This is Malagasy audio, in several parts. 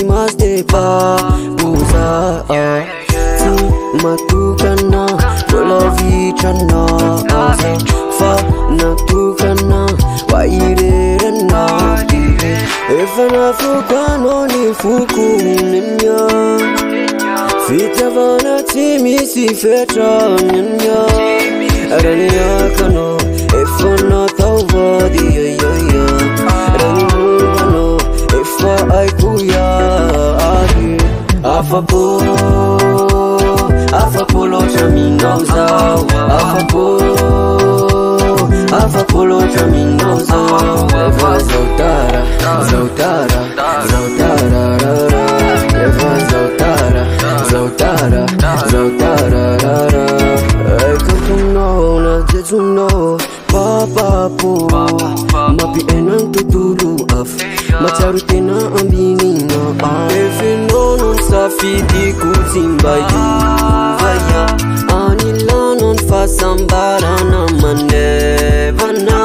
mas de babuza Ti matukana Kola vichana Fa natukana Wairerena Efana fukano ni fuku ninya Fitavana timisi fetra ninya Arania kano Efana tawadi Rani mubano Efa aikuya Afapolo chaminauza Afapolo chaminauza Eva zautara Eva zautara Katuno na jetuno Papapo Mapi enang tutulu af Macharu tena ambini na Efinonon safiti kutimba yuvaya Anilanon fasambara na manevana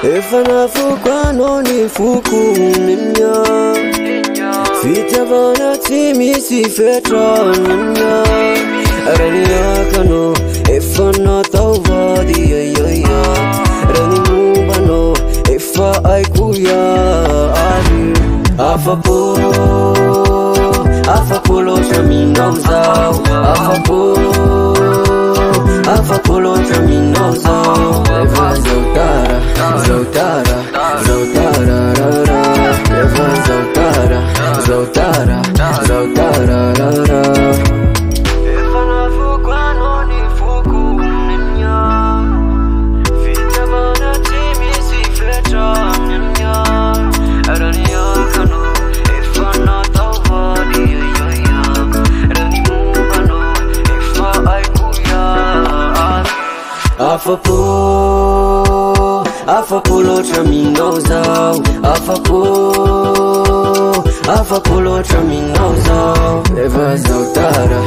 Efana fukano ni fuku ninya Fitavana timisi fetra ninya Arania kano Efana tawadi Rani mubano Efa aikuya Afapolo chaminauza Afapolo chaminauza Eva zautara Eva zautara Efana fukano ni fuku ninya Fitavana timisi fetra ninya Arania kano Efana tawadi Rani mubano Efa aikuya Afapolo chaminauza Afapolo chaminauza Eva zautara